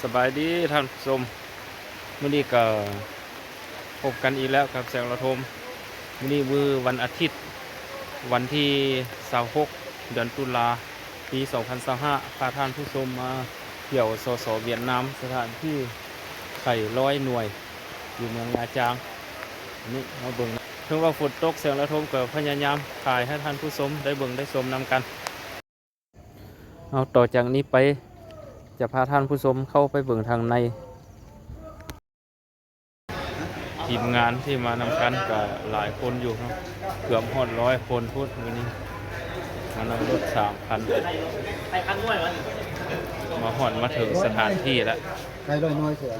สบายดีท่านผู้ชมมื้อนี้ก็พบกันอีกแล้วครับแสงระทมมื้อนี้มื้อวันอาทิตย์วันที่26เดือนตุลาปี2025พาท่านผู้ชมมาเที่ยวสเวียดนามสถานที่ไข่100 หน่วยอยู่เมืองนาจางนี่มาเบิ่งถึงว่าฝนตกแสงระทมก็พยายามถ่ายให้ท่านผู้ชมได้เบิ่งได้ชมนำกันเอาต่อจากนี้ไปจะพาท่านผู้ชมเข้าไปเบิ่งทางในทีมงานที่มานำกันก็หลายคนอยู่ครับเกือบ100 คนพูดมื้อนี้มานำรถ3 คันไปคันด้วยเหรอมาถึงสถานที่แล้วใครลอยน้อยเสือ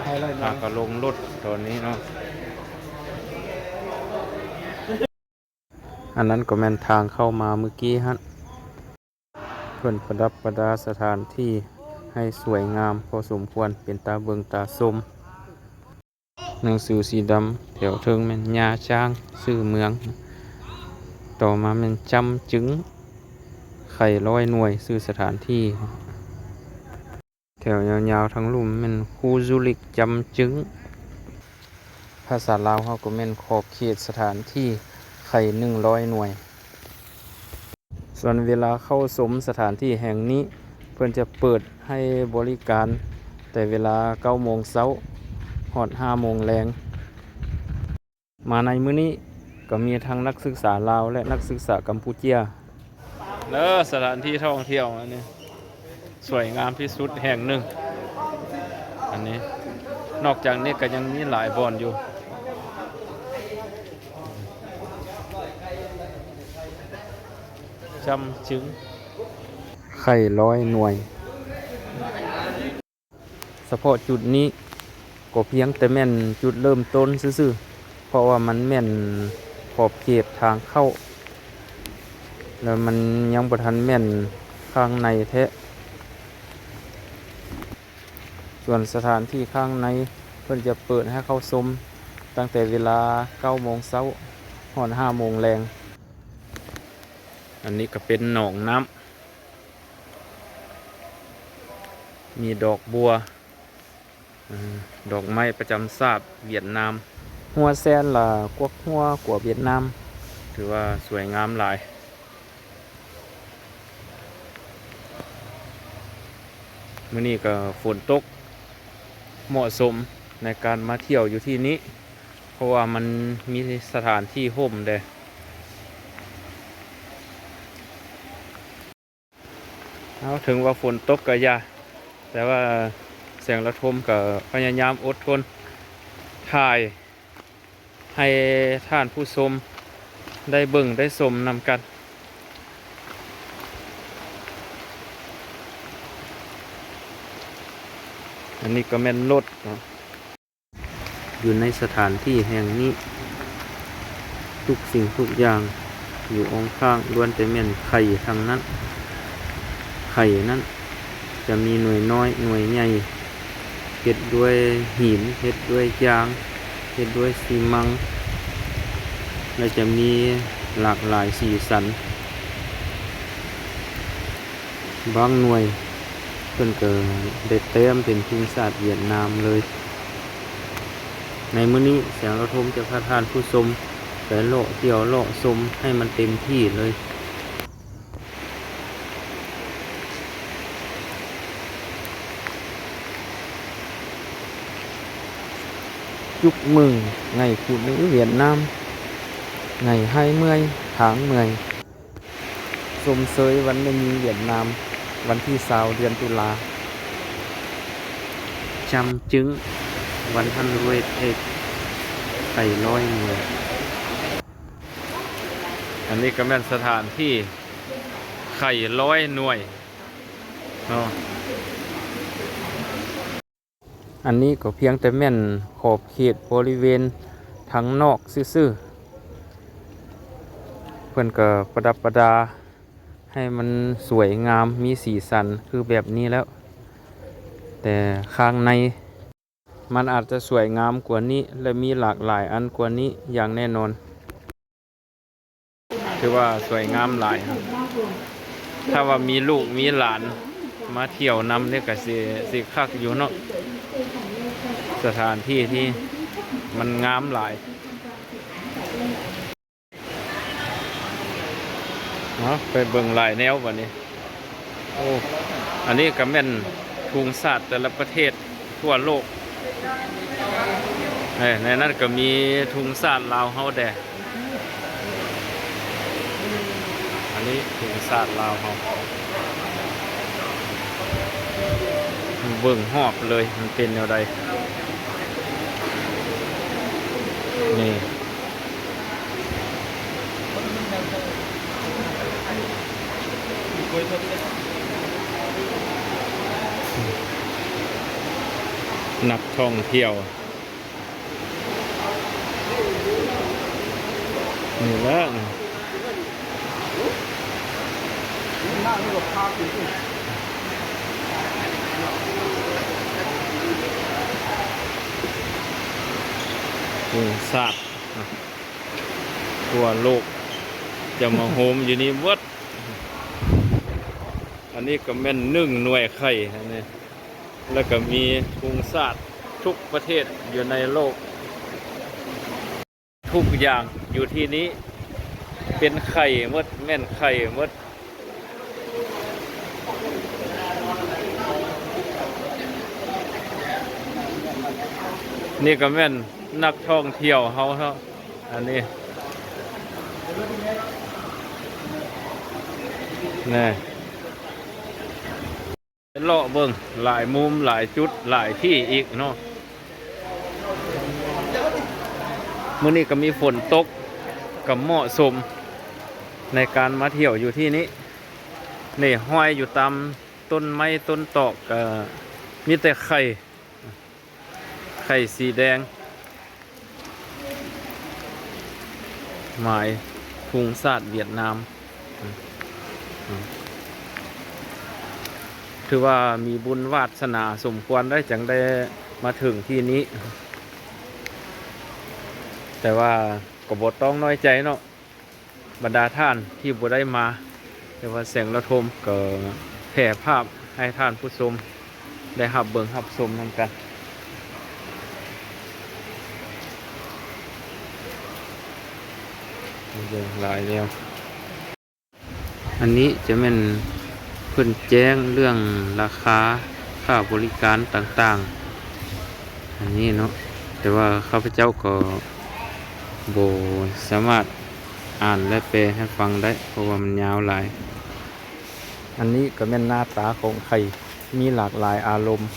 ใครลอยน้อยก็ลงรถตอนนี้เนาะอันนั้นก็แม่นทางเข้ามาเมื่อกี้ฮะเพื่อนประดับประดาสถานที่ให้สวยงามพอสมควรเป็นตาเบิงตาชมหนังสือสีดำแถวเทิงแม่นยาช้างชื่อเมืองต่อมาแม่นจำจึงไข่100 หน่วยชื่อสถานที่แถวยาวๆทั้งลุ่มแม่นคูจุลิกจำจึงภาษาลาวเขาก็แม่นขอบเขตสถานที่ไข่100 หน่วยส่วนเวลาเข้าชมสถานที่แห่งนี้เพื่อนจะเปิดให้บริการแต่เวลา9 โมงเช้าฮอด5 โมงแลงมาในมื้อนี้ก็มีทั้งนักศึกษาลาวและนักศึกษากัมพูชาสถานที่ท่องเที่ยวอันนี้สวยงามที่สุดแห่งหนึ่งอันนี้นอกจากนี้ก็ยังมีหลายบ่อนอยู่จำจึงไข่100 หน่วยเฉพาะจุดนี้ก็เพียงแต่แม่นจุดเริ่มต้นซื่อๆเพราะว่ามันแม่นขอบเขตทางเข้าแล้วมันยังบ่ทันแม่นข้างในแท้ส่วนสถานที่ข้างในเพิ่นจะเปิดให้เข้าชมตั้งแต่เวลา9 โมงเช้าฮอด5 โมงแลงอันนี้ก็เป็นหนองน้ำมีดอกบัวดอกไม้ประจำชาติเวียดนามหัวแซนล่ะกวกหัวกว่าเวียดนามถือว่าสวยงามหลายมื้อนี้ก็ฝนตกเหมาะสมในการมาเที่ยวอยู่ที่นี้เพราะว่ามันมีสถานที่ห่มเด้เอาถึงว่าฝนตกก็อย่าแต่ว่าแสงระทมก็พยายามอดทนถ่ายให้ท่านผู้ชมได้เบิ่งได้ชมนำกันอันนี้ก็แม่นรถอยู่ในสถานที่แห่งนี้ทุกสิ่งทุกอย่างอยู่องค์ข้างล้วนแต่แม่นไข่ทั้งนั้นไข่นั้นจะมีหน่วยน้อยหน่วยใหญ่เฮ็ดด้วยหินเฮ็ดด้วยยางเฮ็ดด้วยซีมังและจะมีหลากหลายสีสันบางหน่วยเพิ่นก็ได้เต็มเป็นภูมิศาสตร์เวียดนามเลยในมื้อนี้แสงระทมจะพาท่านผู้ชมไปเลาะเที่ยวเลาะชมให้มันเต็มที่เลยchúc mừng ngày phụ nữ Việt Nam ngày 20 tháng 10 ชมเชยวันหนึ่งเวียดนามวันที่20 เดือนตุลาจำจึงวันท่านรวยเอกไข่100 หน่วยอันนี้ก็แม่นสถานที่ไข่100 หน่วยอันนี้ก็เพียงแต่แม่นขอบเขตบริเวณทางนอกซื่อๆเพื่อนก็ประดับประดาให้มันสวยงามมีสีสันคือแบบนี้แล้วแต่ข้างในมันอาจจะสวยงามกว่านี้และมีหลากหลายอันกว่านี้อย่างแน่นอนถือว่าสวยงามหลายถ้าว่ามีลูกมีหลาน มาเที่ยวนำเนี่ยก็สิคักอยู่เนาะสถานที่ที่มันงามหลายเนาะไปเบิ่งหลายแนวบัดนี้โอ้อันนี้ก็แม่นภูมิศาสตร์แต่ละประเทศทั่วโลกในนั้นก็มีภูมิศาสตร์ลาวเฮาแดอันนี้ภูมิศาสตร์ลาวเฮาเบิ่งหอบเลยมันเป็นแนวใดนี่นักท่องเที่ยวนี่แหละภูมิศาสตร์ทั่วโลกจะมาโฮมอยู่นี่วัดอันนี้ก็แม่น1 หน่วยไข่นี่แล้วก็มีภูมิศาสตร์ทุกประเทศอยู่ในโลกทุกอย่างอยู่ที่นี้เป็นไข่หมดแม่นไข่หมดนี่ก็แม่นนักท่องเที่ยวเฮาเนาะอันนี้นี่เลาะเบิ่งหลายมุมหลายจุดหลายที่อีกเนาะมื้อนี้ก็มีฝนตกก็เหมาะสมในการมาเที่ยวอยู่ที่นี้นี่ห้อยอยู่ตามต้นไม้ต้นตอกก็มีแต่ไข่สีแดงหมายภูมิศาสตร์เวียดนามถือว่ามีบุญวาสนาสมควรได้จังได้มาถึงที่นี้แต่ว่าก็บ่ต้องน้อยใจเนาะบรรดาท่านที่บ่ได้มาแต่ว่าแสงระทมก็แผ่ภาพให้ท่านผู้ชมได้รับเบิ่งรับชมนำกันเบิ่งหลายแล้วอันนี้จะเป็นเพิ่นแจ้งเรื่องราคาค่าบริการต่างๆอันนี้เนาะแต่ว่าข้าพเจ้าก็บ่สามารถอ่านและแปลให้ฟังได้เพราะว่ามันยาวหลายอันนี้ก็เป็นหน้าตาของไข่มีหลากหลายอารมณ์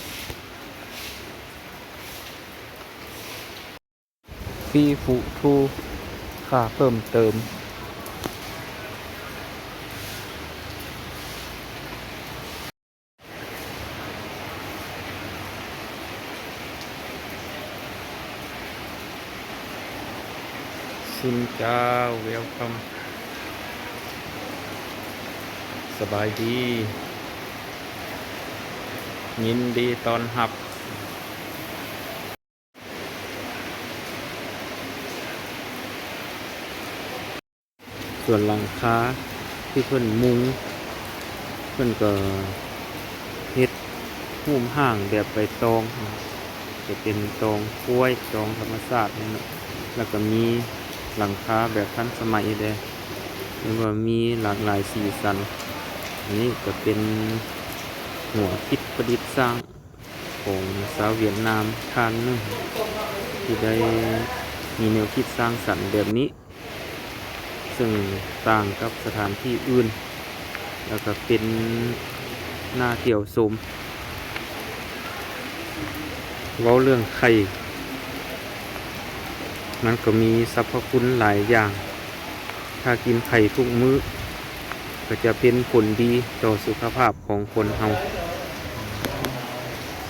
ฟรีฟูทูค่าเพิ่มเติมซินเจ้าเวลคัมสบายดียินดีตอนรับส่วนหลังคาที่เพิ่นมุงเพิ่นก็เฮ็ดหุ้มห่างแบบใบตองจะเป็นตองกล้วยตองธรรมชาตินี่นะแล้วก็มีหลังคาแบบทันสมัยเด้หรือว่ามีหลากหลายสีสันอันนี้ก็เป็นหัวคิดประดิษฐ์สร้างของชาวเวียดนามท่านหนึงที่ได้มีแนวคิดสร้างสรรค์แบบนี้ซึ่งต่างกับสถานที่อื่นแล้วก็เป็นหน้าเที่ยวชมเว้าเรื่องไข่มันก็มีสรรพคุณหลายอย่างถ้ากินไข่ทุกมื้อก็จะเป็นผลดีต่อสุขภาพของคนเฮา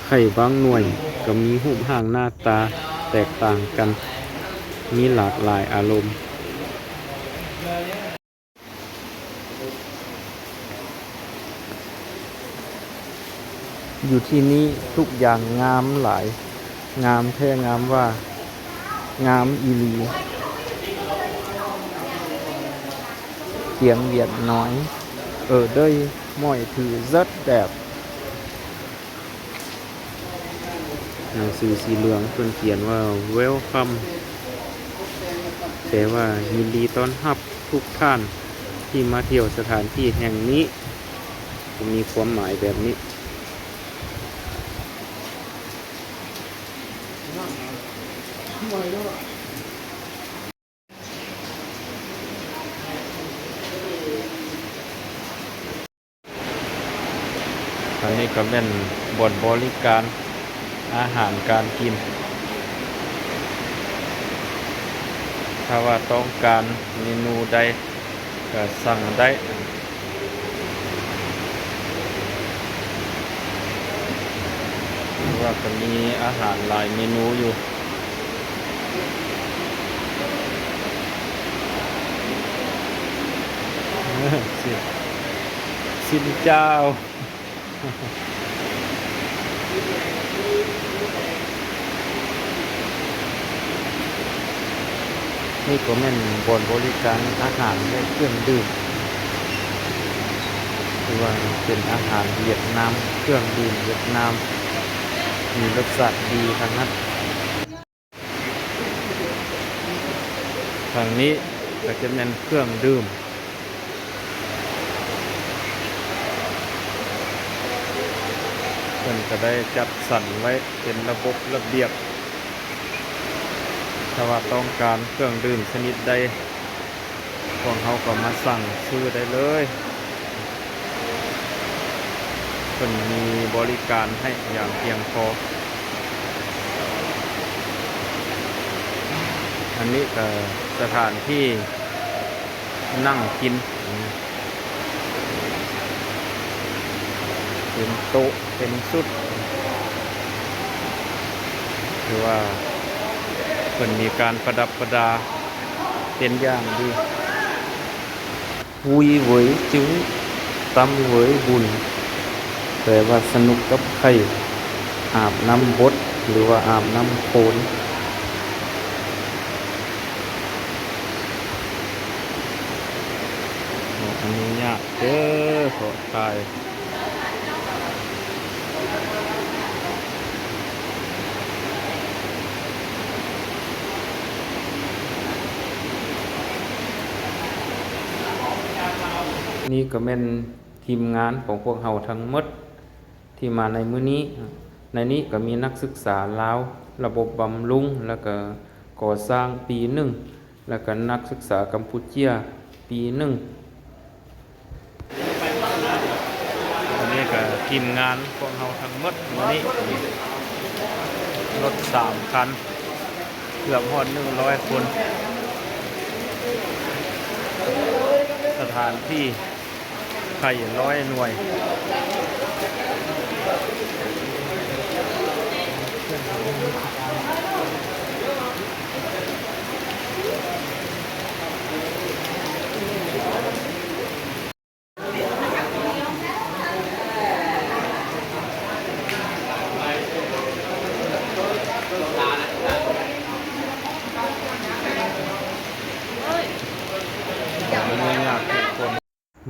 ไข่บางหน่วยก็มีรูปร่างหน้าตาแตกต่างกันมีหลากหลายอารมณ์อยู่ที่นี้ทุกอย่างงามหลายงามแท้งามว่างามอีหลีเสียงเวียดnói ở đây mọi thứ rất đẹp หนังสือสีเหลืองเพิ่นเขียนว่า Welcome แปลว่ายินดีต้อนรับทุกท่านที่มาเที่ยวสถานที่แห่งนี้มีความหมายแบบนี้อันนี้ก็เป็นบ่อนบริการอาหารการกินถ้าว่าต้องการเมนูใดก็สั่งได้ว่าก็มีอาหารหลายเมนูอยู่สินเจ้านี่ก็แม่นบ่อนบริการอาหารและเครื่องดื่มคือว่าเป็นอาหารเวียดนามเครื่องดื่มเวียดนามมีรสชาติดีทั้งนั้นทางนี้ก็จะเป็นเครื่องดื่มเพิ่นก็ได้จัดสรรไว้เป็นระบบระเบียบถ้าว่าต้องการเครื่องดื่มชนิดใดพวกเขาก็มาสั่งซื้อได้เลยเพิ่นมีบริการให้อย่างเพียงพออันนี้ก็สถานที่นั่งกินเป็นโต๊ะเป็นชุดคือว่าเพิ่นมีการประดับประดาเป็นอย่างดีวุยเหวยจึงตำเหวยบุญแปลว่าสนุกกับใครอาบน้ำบดหรือว่าอาบน้ำโคลนขออนุญาตเด้อขอถ่ายนี่ก็เป็นทีมงานของพวกเราทั้งหมดที่มาในมื้อนี้ในนี้ก็มีนักศึกษาลาวระบบบำรุงแล้วก็ก่อสร้างปีหนึ่งแล้วก็นักศึกษากัมพูเชียปีหนึ่งอันนี้ก็ทีมงานพวกเราทั้งหมดมื้อนี้รถ3 คันเกือบฮอด100 คนสถานที่ไข่100 หน่วย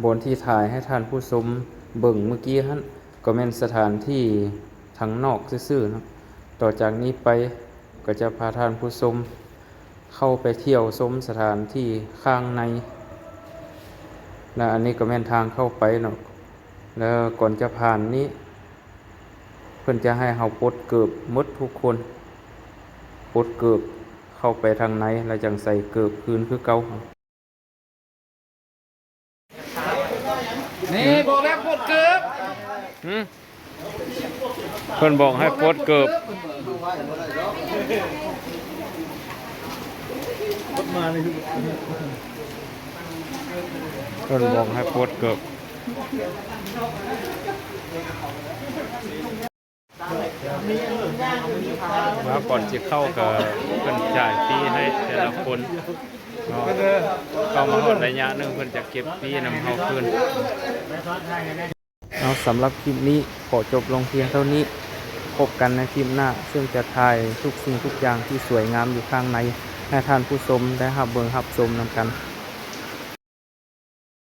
บนที่ถ่ายให้ท่านผู้ชมเบิ่งเมื่อกี้ฮั่นก็แม่นสถานที่ทางนอกซื่อๆเนาะต่อจากนี้ไปก็จะพาท่านผู้ชมเข้าไปเที่ยวชมสถานที่ข้างในและอันนี้ก็แม่นทางเข้าไปเนาะแล้วก่อนจะผ่านนี้เพิ่นจะให้เฮาปลดเกิบหมดทุกคนปลดเกิบเข้าไปทางในแล้วจังใส่เกิบคืนคือเก่านี่บอกแล้วปวดเกือบเพิ่นบอกให้ปลดเกิบเพิ่นบอกให้ปลดเกิบว่าก่อนจะเข้ากับเพิ่นจ่ายฟรีให้แต่ละคนเข้ามาหมดระยะนึงเพิ่นจะเก็บฟรีนำเฮาคืนเอาสำหรับคลิปนี้ขอจบลงเพียงเท่านี้พบกันในคลิปหน้าซึ่งจะถ่ายทุกสิ่งทุกอย่างที่สวยงามอยู่ข้างในให้ท่านผู้ชมได้รับเบิ่งรับชมนำกัน